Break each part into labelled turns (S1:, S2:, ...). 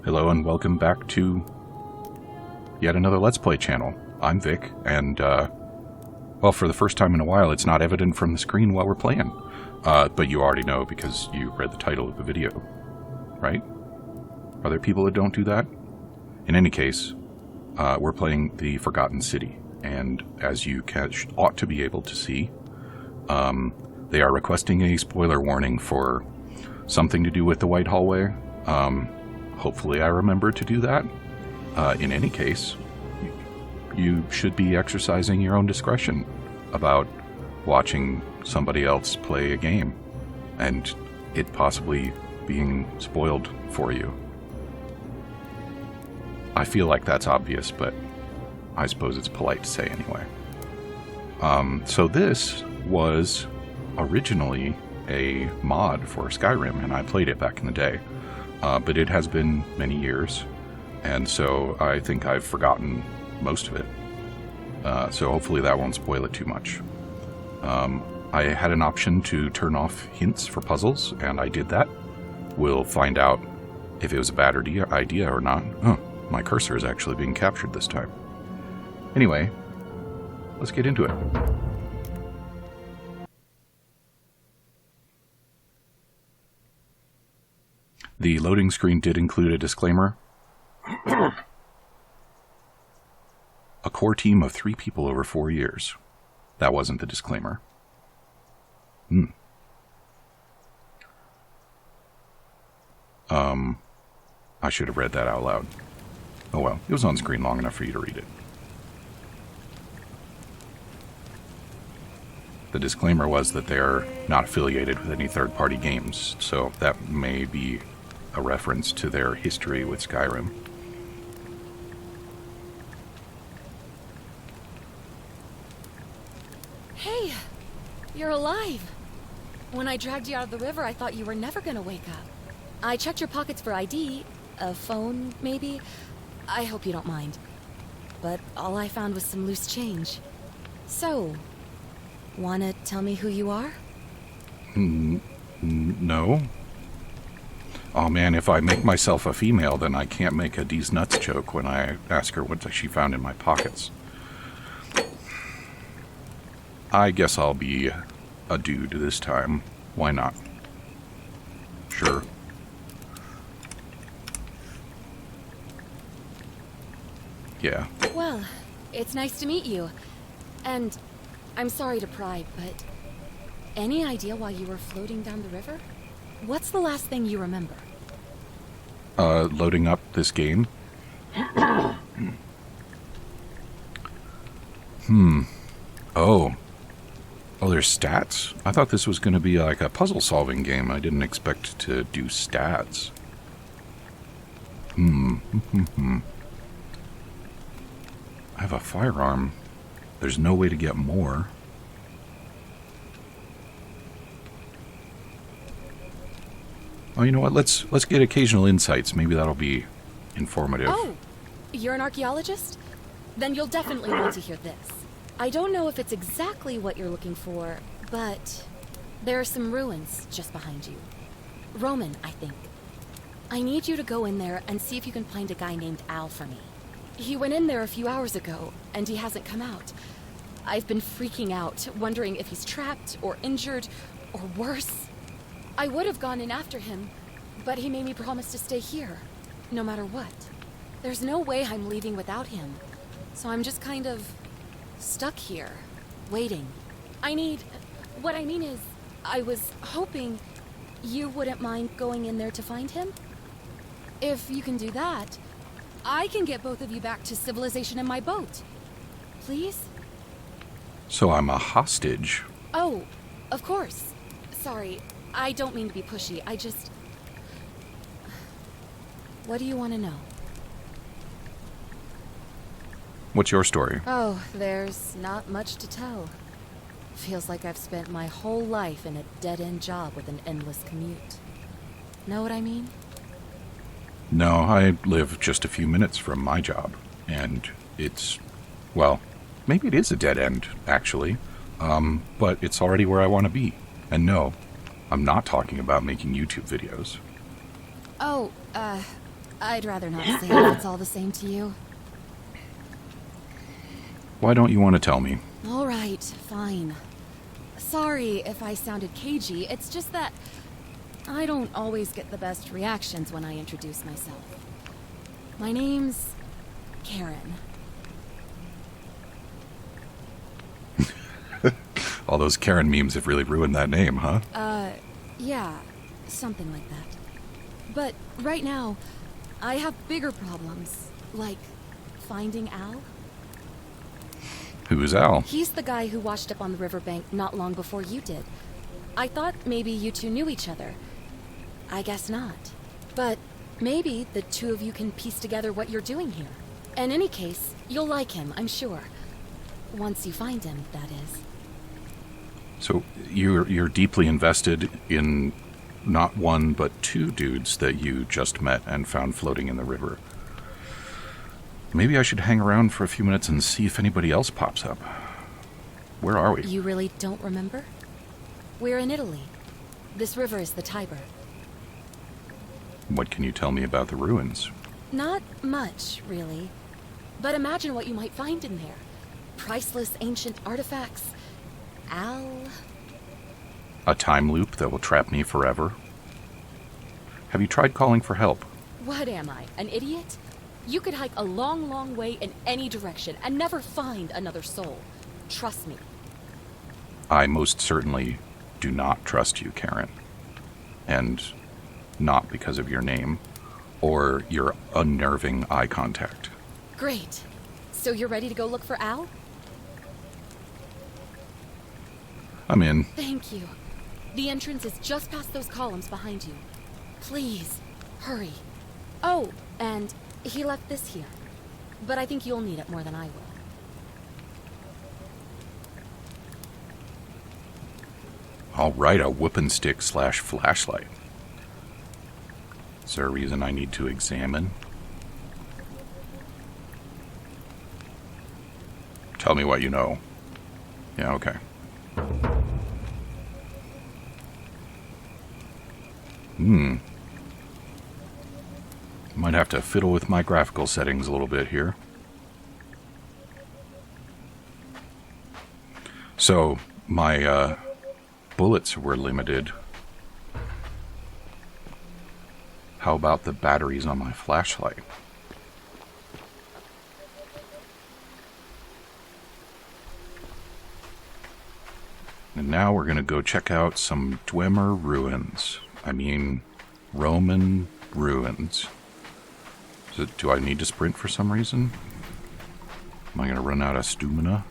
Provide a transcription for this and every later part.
S1: Hello and welcome back to yet another Let's Play channel. I'm Vic, and, well, for the first time in a while, it's not evident from the screen while we're playing. But you already know because you read the title of the video, right? Are there people that don't do that? In any case, we're playing The Forgotten City, and as you ought to be able to see, they are requesting a spoiler warning for something to do with the White Hallway. Hopefully I remember to do that. In any case, you should be exercising your own discretion about watching somebody else play a game and it possibly being spoiled for you. I feel like that's obvious, but I suppose it's polite to say anyway. So this was originally a mod for Skyrim, and I played it back in the day. But it has been many years, and so I think I've forgotten most of it. So hopefully that won't spoil it too much. I had an option to turn off hints for puzzles, and I did that. We'll find out if it was a bad idea or not. Oh, my cursor is actually being captured this time. Anyway, let's get into it. The loading screen did include a disclaimer. A core team of 3 people over 4 years. That wasn't the disclaimer. I should have read that out loud. Oh well, it was on screen long enough for you to read it. The disclaimer was that they're not affiliated with any third-party games, so that may be a reference to their history with Skyrim.
S2: Hey, you're alive. When I dragged you out of the river, I thought you were never gonna wake up. I checked your pockets for ID, a phone, maybe. I hope you don't mind. But all I found was some loose change. So, wanna tell me who you are?
S1: No. Oh man, if I make myself a female, then I can't make a D's nuts joke when I ask her what she found in my pockets. I guess I'll be a dude this time. Why not? Sure. Yeah.
S2: Well, it's nice to meet you. And I'm sorry to pry, but any idea why you were floating down the river? What's the last thing you remember?
S1: Loading up this game. Oh, there's stats? I thought this was going to be like a puzzle-solving game. I didn't expect to do stats. I have a firearm. There's no way to get more. Oh, you know what? Let's get occasional insights. Maybe that'll be informative.
S2: Oh, you're an archaeologist? Then you'll definitely want to hear this. I don't know if it's exactly what you're looking for, but there are some ruins just behind you. Roman, I think. I need you to go in there and see if you can find a guy named Al for me. He went in there a few hours ago, and he hasn't come out. I've been freaking out, wondering if he's trapped or injured or worse. I would have gone in after him, but he made me promise to stay here, no matter what. There's no way I'm leaving without him, so I'm just kind of stuck here, waiting. What I mean is, I was hoping you wouldn't mind going in there to find him. If you can do that, I can get both of you back to civilization in my boat. Please?
S1: So I'm a hostage.
S2: Oh, of course. Sorry, I don't mean to be pushy. What do you want to know?
S1: What's your story?
S2: Oh, there's not much to tell. Feels like I've spent my whole life in a dead-end job with an endless commute. Know what I mean?
S1: No, I live just a few minutes from my job, and it's, well, maybe it is a dead end, actually, but it's already where I want to be. And no, I'm not talking about making YouTube videos.
S2: Oh, I'd rather not say if it's all the same to you.
S1: Why don't you want to tell me?
S2: All right, fine. Sorry if I sounded cagey, it's just that I don't always get the best reactions when I introduce myself. My name's Karen.
S1: All those Karen memes have really ruined that name, huh?
S2: Yeah, something like that. But right now, I have bigger problems, like finding Al.
S1: Who's Al?
S2: He's the guy who washed up on the riverbank not long before you did. I thought maybe you two knew each other. I guess not. But maybe the two of you can piece together what you're doing here. In any case, you'll like him, I'm sure. Once you find him, that is.
S1: So you're deeply invested in not one but two dudes that you just met and found floating in the river. Maybe I should hang around for a few minutes and see if anybody else pops up. Where are we?
S2: You really don't remember? We're in Italy. This river is the Tiber.
S1: What can you tell me about the ruins?
S2: Not much, really. But imagine what you might find in there. Priceless ancient artifacts. Al...
S1: A time loop that will trap me forever? Have you tried calling for help?
S2: What am I, an idiot? You could hike a long, long way in any direction and never find another soul. Trust me.
S1: I most certainly do not trust you, Karen. And not because of your name or your unnerving eye contact.
S2: Great. So you're ready to go look for Al?
S1: I'm in.
S2: Thank you. The entrance is just past those columns behind you. Please, hurry. Oh, and he left this here. But I think you'll need it more than I will.
S1: All right, a whooping stick / flashlight. Is there a reason I need to examine? Tell me what you know. Yeah, okay. Might have to fiddle with my graphical settings a little bit here. So, my bullets were limited. How about the batteries on my flashlight? And now we're going to go check out some Dwemer ruins. I mean, Roman ruins. Do I need to sprint for some reason? Am I going to run out of stamina?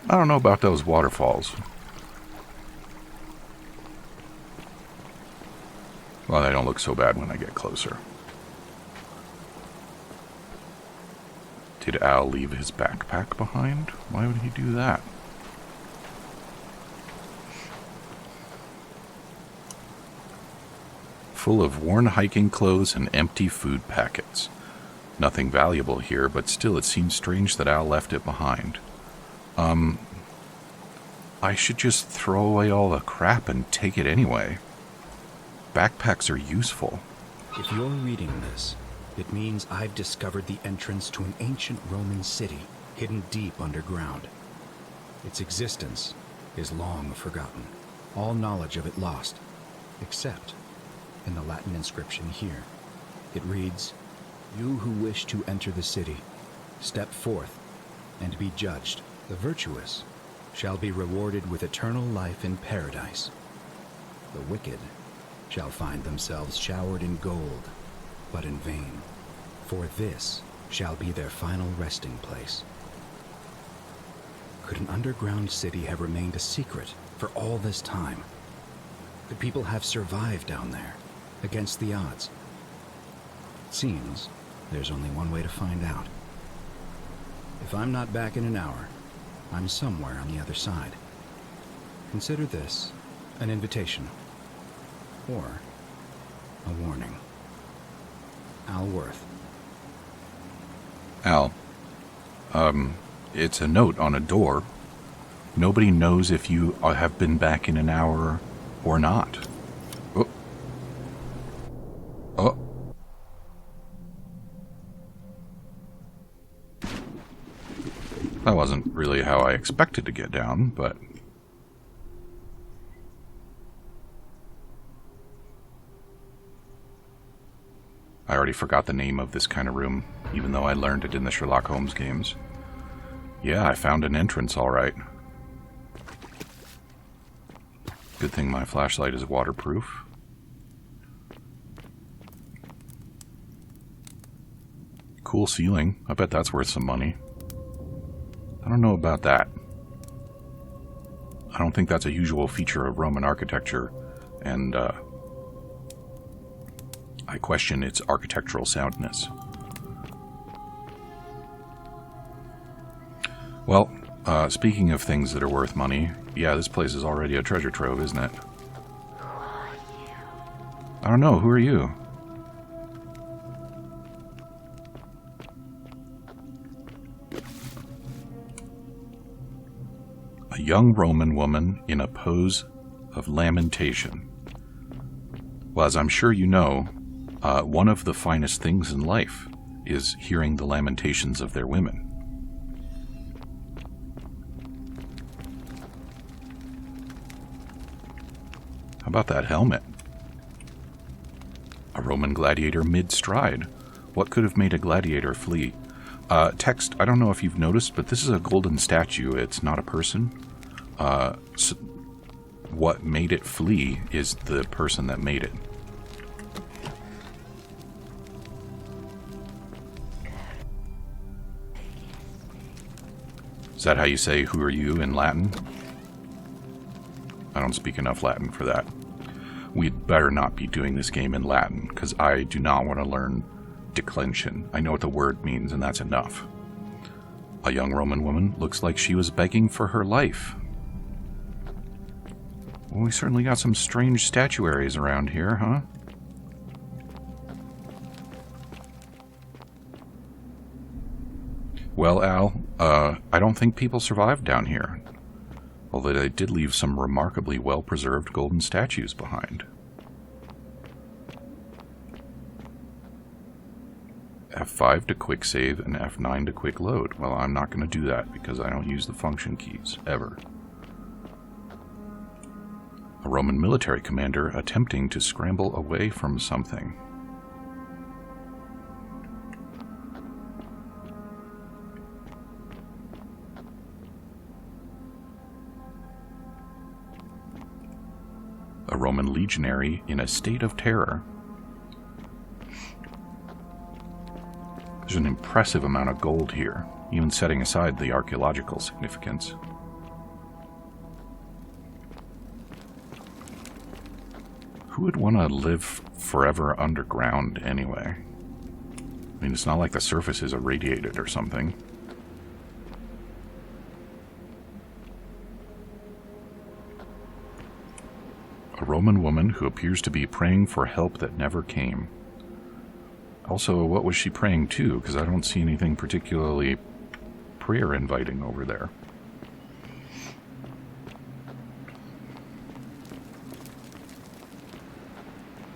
S1: I don't know about those waterfalls. Well, they don't look so bad when I get closer. Did Al leave his backpack behind? Why would he do that? Full of worn hiking clothes and empty food packets. Nothing valuable here, but still it seems strange that Al left it behind. I should just throw away all the crap and take it anyway. Backpacks are useful.
S3: If you're reading this, it means I've discovered the entrance to an ancient Roman city hidden deep underground. Its existence is long forgotten, all knowledge of it lost, except in the Latin inscription here. It reads, "You who wish to enter the city, step forth and be judged. The virtuous shall be rewarded with eternal life in paradise. The wicked shall find themselves showered in gold, but in vain, for this shall be their final resting place." Could an underground city have remained a secret for all this time? Could people have survived down there, against the odds? It seems there's only one way to find out. If I'm not back in an hour, I'm somewhere on the other side. Consider this an invitation, or a warning. Al Worth.
S1: Al, it's a note on a door. Nobody knows if you have been back in an hour or not. Oh. Oh. That wasn't really how I expected to get down, but... I already forgot the name of this kind of room, even though I learned it in the Sherlock Holmes games. Yeah, I found an entrance, all right. Good thing my flashlight is waterproof. Cool ceiling. I bet that's worth some money. I don't know about that. I don't think that's a usual feature of Roman architecture, and I question its architectural soundness. Well, speaking of things that are worth money, yeah, this place is already a treasure trove, isn't it?
S4: Who are you?
S1: I don't know, who are you? A young Roman woman in a pose of lamentation. Well, as I'm sure you know, one of the finest things in life is hearing the lamentations of their women. How about that helmet? A Roman gladiator mid-stride. What could have made a gladiator flee? Text, I don't know if you've noticed, but this is a golden statue. It's not a person. So what made it flee is the person that made it. Is that how you say, who are you, in Latin? I don't speak enough Latin for that. We'd better not be doing this game in Latin, because I do not want to learn declension. I know what the word means, and that's enough. A young Roman woman looks like she was begging for her life. Well, we certainly got some strange statuaries around here, huh? Well, Al, I don't think people survived down here. Although they did leave some remarkably well-preserved golden statues behind. F5 to quick save and F9 to quick load. Well, I'm not going to do that because I don't use the function keys, ever. A Roman military commander attempting to scramble away from something. A Roman legionary in a state of terror. There's an impressive amount of gold here, even setting aside the archaeological significance. Who would want to live forever underground anyway? I mean, it's not like the surface is irradiated or something. A Roman woman who appears to be praying for help that never came. Also, what was she praying to? Because I don't see anything particularly prayer-inviting over there.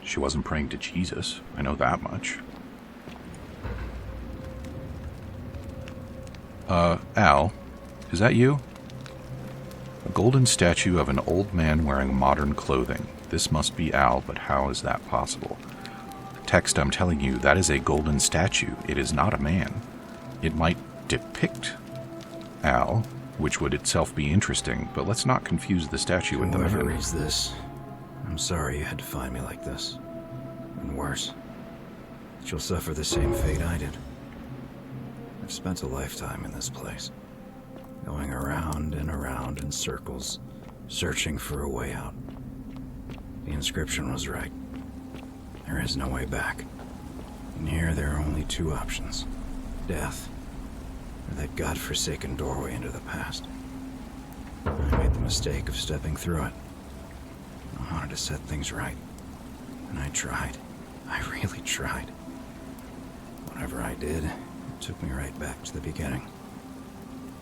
S1: She wasn't praying to Jesus. I know that much. Al, is that you? A golden statue of an old man wearing modern clothing. This must be Al, but how is that possible? Text, I'm telling you, that is a golden statue. It is not a man. It might depict Al, which would itself be interesting, but let's not confuse the statue with the man.
S3: Whoever reads this, I'm sorry you had to find me like this. And worse, she'll suffer the same fate I did. I've spent a lifetime in this place, going around and around in circles, searching for a way out. The inscription was right. There is no way back. And here there are only two options. Death, or that godforsaken doorway into the past. I made the mistake of stepping through it. I wanted to set things right. And I tried. I really tried. Whatever I did, it took me right back to the beginning.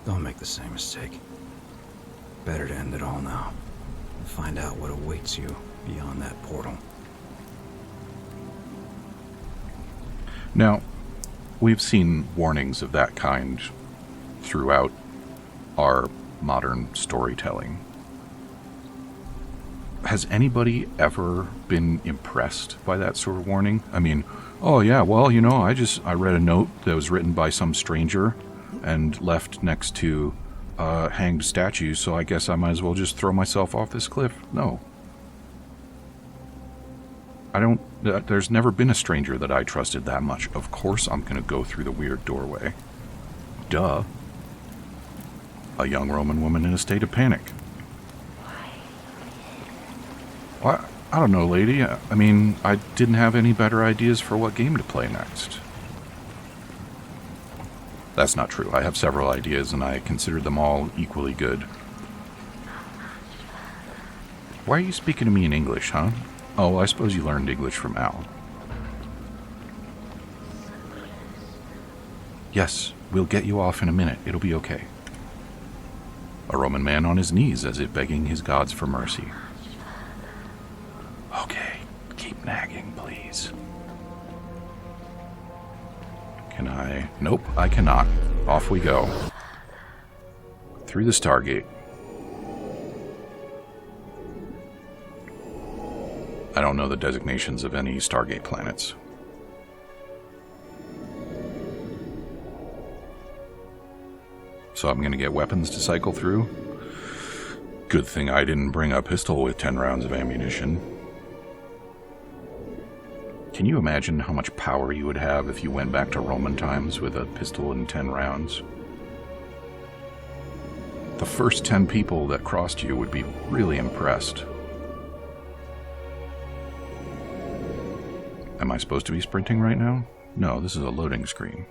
S3: Don't make the same mistake. Better to end it all now. And find out what awaits you beyond that portal.
S1: Now, we've seen warnings of that kind throughout our modern storytelling. Has anybody ever been impressed by that sort of warning? I mean, oh yeah, well, you know, I read a note that was written by some stranger and left next to hanged statues, so I guess I might as well just throw myself off this cliff. No. There's never been a stranger that I trusted that much. Of course I'm going to go through the weird doorway. Duh. A young Roman woman in a state of panic. Well, I don't know, lady. I mean, I didn't have any better ideas for what game to play next. That's not true. I have several ideas, and I consider them all equally good. Why are you speaking to me in English, huh? Oh, I suppose you learned English from Al. Yes, we'll get you off in a minute. It'll be okay. A Roman man on his knees as if begging his gods for mercy. Okay, keep nagging, please. Can I? Nope, I cannot. Off we go. Through the Stargate. I don't know the designations of any Stargate planets. So I'm going to get weapons to cycle through. Good thing I didn't bring a pistol with 10 rounds of ammunition. Can you imagine how much power you would have if you went back to Roman times with a pistol and 10 rounds? The first 10 people that crossed you would be really impressed. Am I supposed to be sprinting right now? No, this is a loading screen.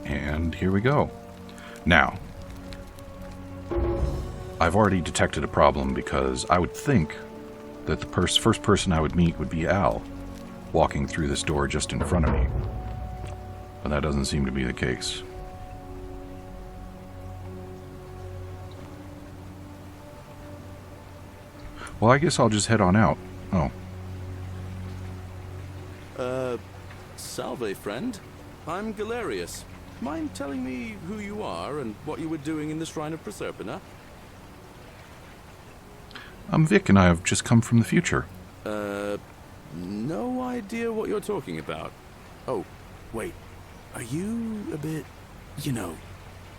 S1: And here we go. Now, I've already detected a problem because I would think that the first person I would meet would be Al, walking through this door just in front of me. But that doesn't seem to be the case. Well, I guess I'll just head on out. Oh.
S5: Salve, friend. I'm Galerius. Mind telling me who you are and what you were doing in the Shrine of Proserpina?
S1: I'm Vic, and I have just come from the future.
S5: No idea what you're talking about. Oh, wait. Are you a bit,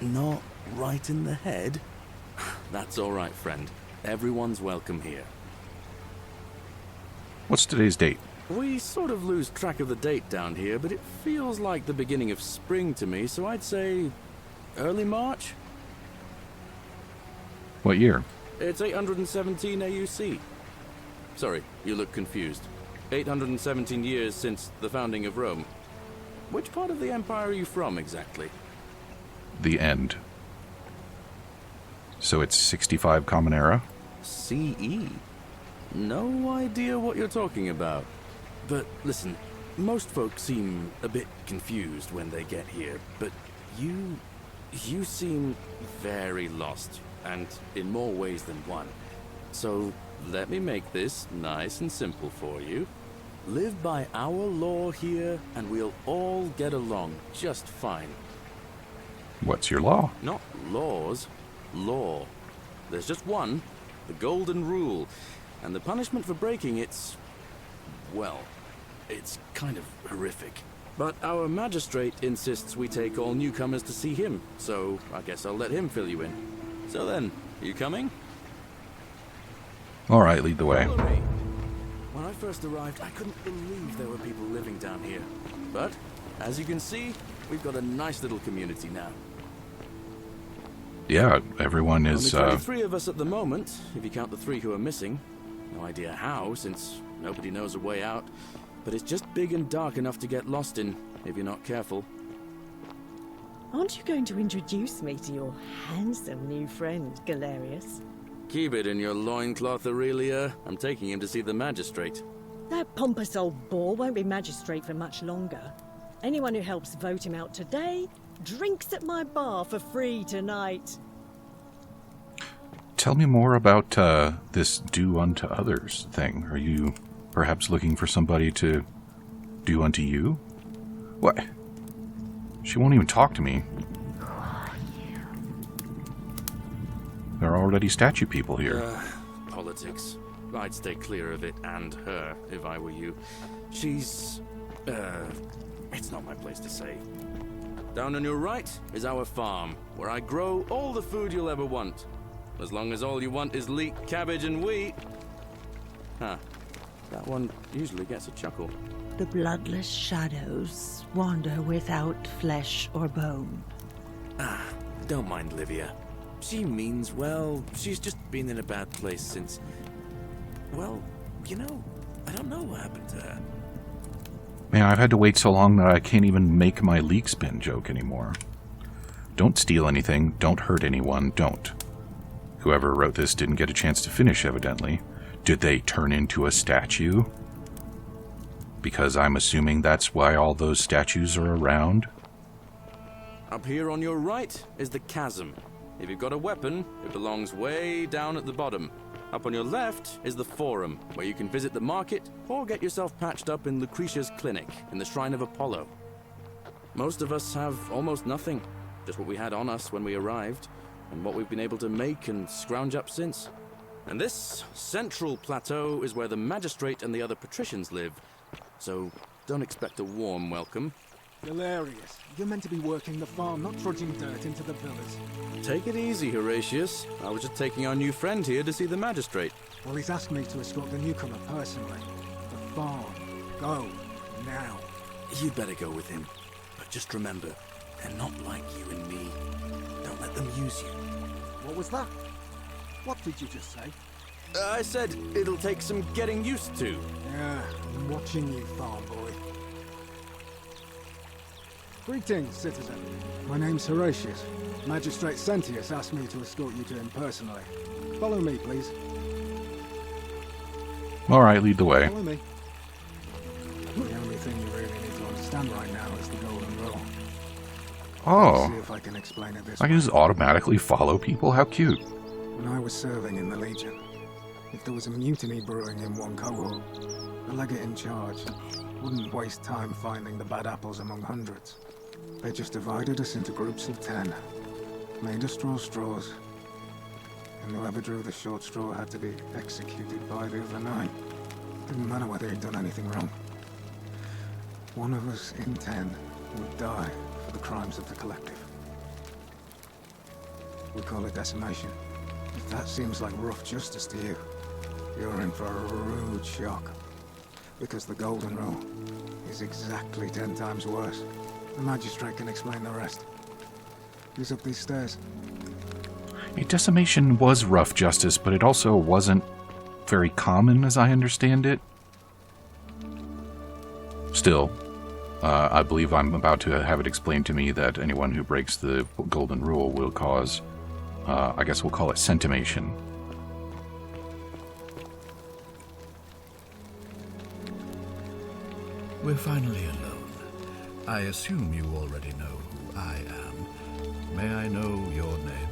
S5: not right in the head? That's all right, friend. Everyone's welcome here.
S1: What's today's date?
S5: We sort of lose track of the date down here, but it feels like the beginning of spring to me, so I'd say early March?
S1: What year?
S5: It's 817 AUC. Sorry, you look confused. 817 years since the founding of Rome. Which part of the Empire are you from, exactly?
S1: The end. So it's 65 Common Era?
S5: CE? No idea what you're talking about. But listen, most folks seem a bit confused when they get here, but you seem very lost, and in more ways than one. So let me make this nice and simple for you. Live by our law here, and we'll all get along just fine.
S1: What's your law?
S5: Not laws, law. There's just one, the Golden Rule, and the punishment for breaking it's kind of horrific. But our magistrate insists we take all newcomers to see him, so I guess I'll let him fill you in. So then, you coming?
S1: All right, lead the way.
S5: Follow me. When I first arrived, I couldn't believe there were people living down here. But, as you can see, we've got a nice little community now.
S1: Yeah, everyone is,
S5: Only 23 of us at the moment, if you count the 3 who are missing. No idea how, since nobody knows a way out. But it's just big and dark enough to get lost in, if you're not careful.
S6: Aren't you going to introduce me to your handsome new friend, Galerius?
S5: Keep it in your loincloth, Aurelia. I'm taking him to see the magistrate.
S6: That pompous old bore won't be magistrate for much longer. Anyone who helps vote him out today drinks at my bar for free tonight.
S1: Tell me more about this do unto others thing. Are you perhaps looking for somebody to do unto you? What? She won't even talk to me.
S4: Who are you?
S1: There are already statue people here.
S5: Politics. I'd stay clear of it and her if I were you. She's... it's not my place to say. Down on your right is our farm, where I grow all the food you'll ever want. As long as all you want is leek, cabbage, and wheat. Huh. That one usually gets a chuckle.
S7: The bloodless shadows wander without flesh or bone.
S5: Don't mind Livia. She means well. She's just been in a bad place since... Well, you know, I don't know what happened to her.
S1: Man, I've had to wait so long that I can't even make my leek spin joke anymore. Don't steal anything, don't hurt anyone, don't. Whoever wrote this didn't get a chance to finish, evidently. Did they turn into a statue? Because I'm assuming that's why all those statues are around.
S5: Up here on your right is the chasm. If you've got a weapon, it belongs way down at the bottom. Up on your left is the Forum, where you can visit the market or get yourself patched up in Lucretia's clinic in the Shrine of Apollo. Most of us have almost nothing, just what we had on us when we arrived, and what we've been able to make and scrounge up since. And this central plateau is where the magistrate and the other patricians live, so don't expect a warm welcome.
S8: Hilarious. You're meant to be working the farm, not trudging dirt into the villas.
S5: Take it easy, Horatius. I was just taking our new friend here to see the magistrate.
S8: Well, he's asked me to escort the newcomer personally. The farm. Go. Now.
S5: You'd better go with him. But just remember, they're not like you and me. Don't let them use you.
S8: What was that? What did you just say?
S5: I said it'll take some getting used to.
S8: Yeah, I'm watching you, farm boy. Greetings, citizen. My name's Horatius. Magistrate Sentius asked me to escort you to him personally. Follow me, please.
S1: Alright, lead the way.
S8: Follow me. The only thing you really need to understand right now is the Golden Rule. See
S1: Oh,
S8: if I can explain it this
S1: I
S8: way.
S1: can just automatically follow people? How cute.
S8: When I was serving in the Legion, if there was a mutiny brewing in one cohort, the legate in charge wouldn't waste time finding the bad apples among hundreds. They just divided us into groups of 10, made us draw straws, and whoever drew the short straw had to be executed by the other 9. Didn't matter whether he'd done anything wrong. One of us in 10 would die for the crimes of the collective. We call it decimation. If that seems like rough justice to you, you're in for a rude shock. Because the Golden Rule is exactly 10 times worse. The magistrate can explain the rest. He's up these stairs.
S1: A decimation was rough justice, but it also wasn't very common, as I understand it. Still, I believe I'm about to have it explained to me that anyone who breaks the Golden Rule will cause, I guess we'll call it centimation.
S3: We're finally alone. I assume you already know who I am. May I know your name?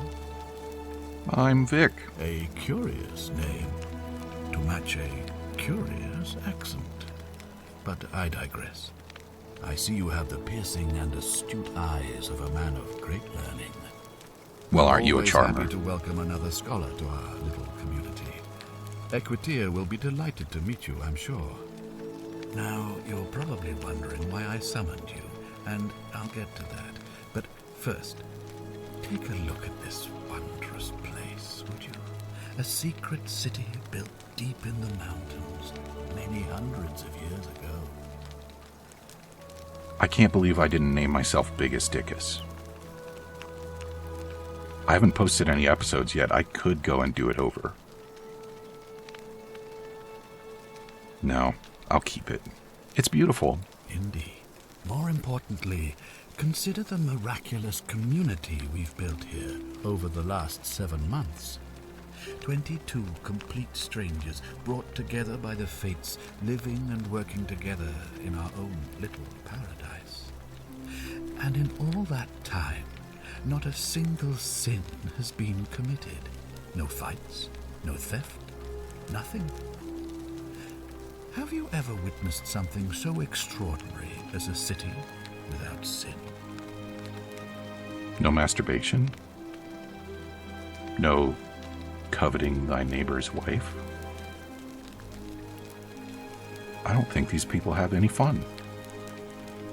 S1: I'm Vic.
S3: A curious name to match a curious accent. But I digress. I see you have the piercing and astute eyes of a man of great learning.
S1: Well, aren't you a
S3: Always
S1: charmer?
S3: happy to welcome another scholar to our little community. Equitia will be delighted to meet you, I'm sure. Now, you're probably wondering why I summoned you, and I'll get to that. But first, take a look at this wondrous place, would you? A secret city built deep in the mountains, many hundreds of years ago.
S1: I can't believe I didn't name myself Biggest Dickus. I haven't posted any episodes yet. I could go and do it over. No, I'll keep it. It's beautiful.
S3: Indeed. More importantly, consider the miraculous community we've built here over the last 7 months. 22 complete strangers brought together by the fates, living and working together in our own little paradise. And in all that time, not a single sin has been committed. No fights, no theft, nothing. Have you ever witnessed something so extraordinary as a city without sin?
S1: No masturbation? No coveting thy neighbor's wife? I don't think these people have any fun.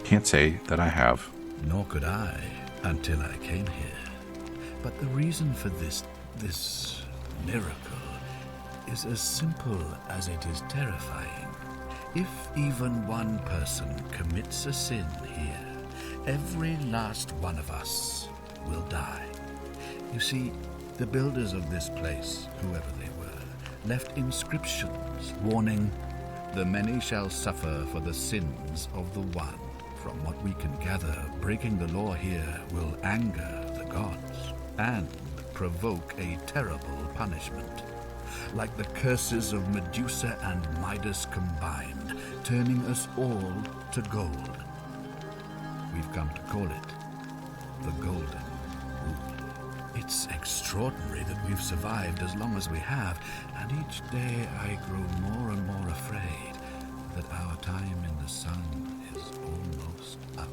S1: Can't say that I have.
S3: Nor could I until I came here. But the reason for this miracle is as simple as it is terrifying. If even one person commits a sin here, every last one of us will die. You see, the builders of this place, whoever they were, left inscriptions warning, "The many shall suffer for the sins of the one." From what we can gather, breaking the law here will anger the gods and provoke a terrible punishment. Like the curses of Medusa and Midas combined, turning us all to gold. We've come to call it the Golden Rule. It's extraordinary that we've survived as long as we have, and each day I grow more and more afraid that our time in the sun is almost up.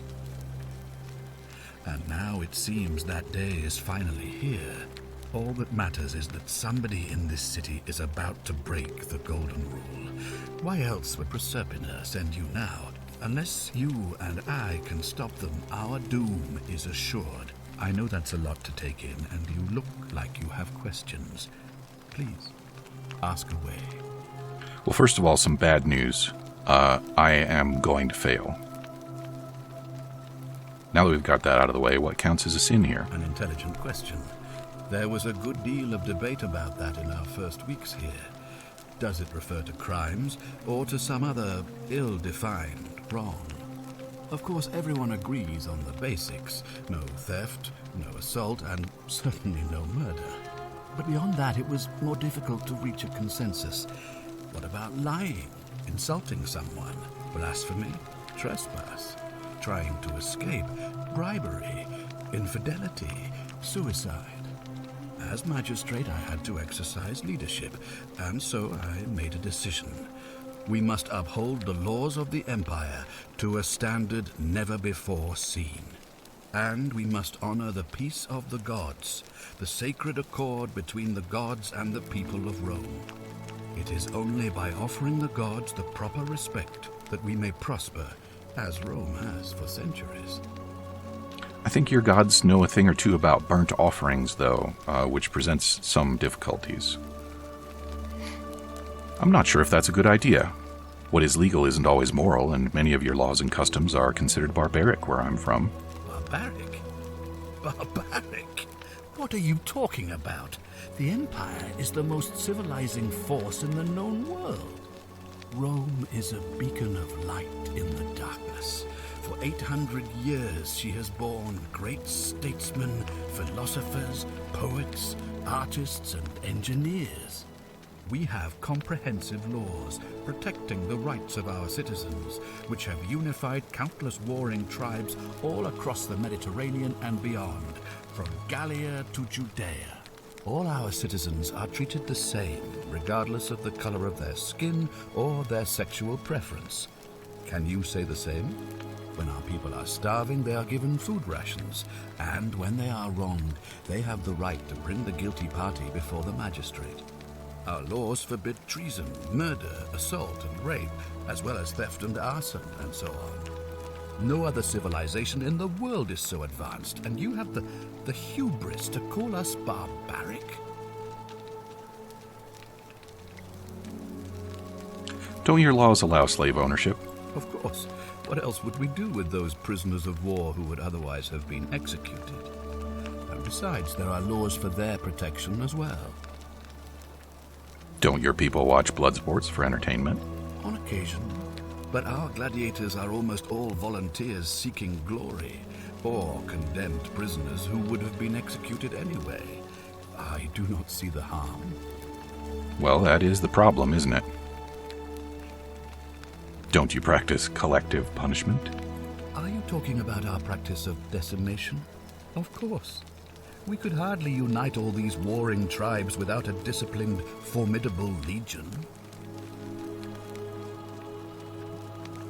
S3: And now it seems that day is finally here. All that matters is that somebody in this city is about to break the Golden Rule. Why else would Proserpina send you now? Unless you and I can stop them, our doom is assured. I know that's a lot to take in, and you look like you have questions. Please, ask away.
S1: Well, first of all, some bad news. I am going to fail. Now that we've got that out of the way, what counts as a sin here?
S3: An intelligent question. There was a good deal of debate about that in our first weeks here. Does it refer to crimes or to some other ill-defined wrong? Of course, everyone agrees on the basics. No theft, no assault, and certainly no murder. But beyond that, it was more difficult to reach a consensus. What about lying, insulting someone, blasphemy, trespass, trying to escape, bribery, infidelity, suicide? As magistrate, I had to exercise leadership, and so I made a decision. We must uphold the laws of the Empire to a standard never before seen. And we must honor the peace of the gods, the sacred accord between the gods and the people of Rome. It is only by offering the gods the proper respect that we may prosper, as Rome has for centuries.
S1: I think your gods know a thing or two about burnt offerings, though, which presents some difficulties. I'm not sure if that's a good idea. What is legal isn't always moral, and many of your laws and customs are considered barbaric where I'm from.
S3: Barbaric? Barbaric? What are you talking about? The Empire is the most civilizing force in the known world. Rome is a beacon of light in the darkness. For 800 years she has borne great statesmen, philosophers, poets, artists, and engineers. We have comprehensive laws protecting the rights of our citizens, which have unified countless warring tribes all across the Mediterranean and beyond, from Gallia to Judea. All our citizens are treated the same, regardless of the color of their skin or their sexual preference. Can you say the same? When our people are starving, they are given food rations, and when they are wronged, they have the right to bring the guilty party before the magistrate. Our laws forbid treason, murder, assault, and rape, as well as theft and arson, and so on. No other civilization in the world is so advanced, and you have the hubris to call us barbaric?
S1: Don't your laws allow slave ownership?
S3: Of course. What else would we do with those prisoners of war who would otherwise have been executed? And besides, there are laws for their protection as well.
S1: Don't your people watch blood sports for entertainment?
S3: On occasion. But our gladiators are almost all volunteers seeking glory, or condemned prisoners who would have been executed anyway. I do not see the harm.
S1: Well, that is the problem, isn't it? Don't you practice collective punishment?
S9: Are you talking about our practice of decimation? Of course. We could hardly unite all these warring tribes without a disciplined, formidable legion.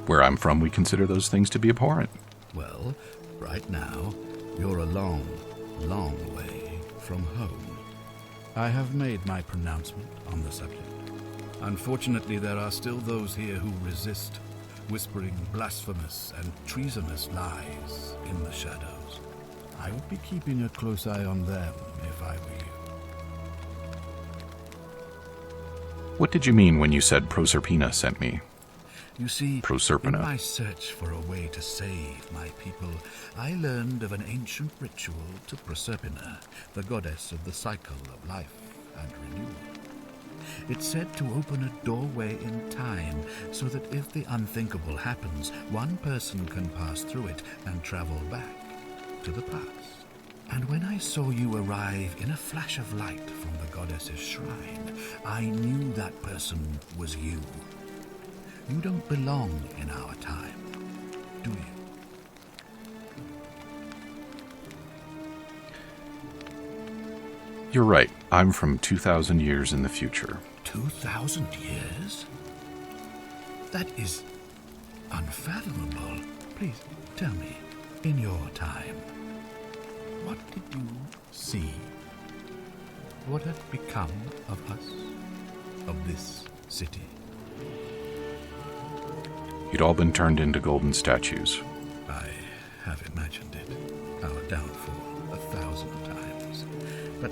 S1: Where I'm from, we consider those things to be abhorrent.
S9: Well, right now, you're a long, long way from home. I have made my pronouncement on the subject. Unfortunately, there are still those here who resist, whispering blasphemous and treasonous lies in the shadows. I would be keeping a close eye on them if I were you.
S1: What did you mean when you said Proserpina sent me?
S9: You see,
S1: Proserpina.
S9: in my search for a way to save my people, I learned of an ancient ritual to Proserpina, the goddess of the cycle of life and renewal. It's said to open a doorway in time, so that if the unthinkable happens, one person can pass through it and travel back to the past. And when I saw you arrive in a flash of light from the goddess's shrine, I knew that person was you. You don't belong in our time, do you?
S1: You're right. I'm from 2,000 years in the future.
S9: 2,000 years? That is unfathomable. Please tell me, in your time, what did you see? What had become of us, of this city?
S1: You'd all been turned into golden statues.
S9: I have imagined it, our downfall 1,000 times, but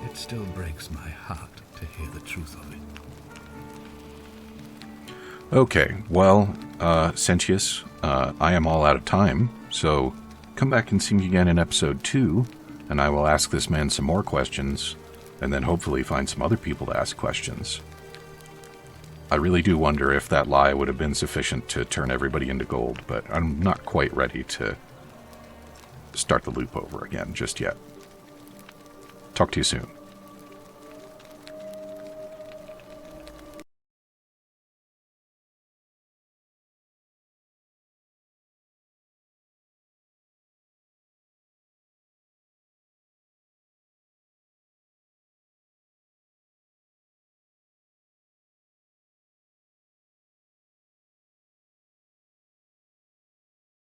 S9: it still breaks my heart to hear the truth of it.
S1: Okay, well, Sentius, I am all out of time, so come back and see me again in episode 2, and I will ask this man some more questions, and then hopefully find some other people to ask questions. I really do wonder if that lie would have been sufficient to turn everybody into gold, but I'm not quite ready to start the loop over again just yet. Talk to you soon.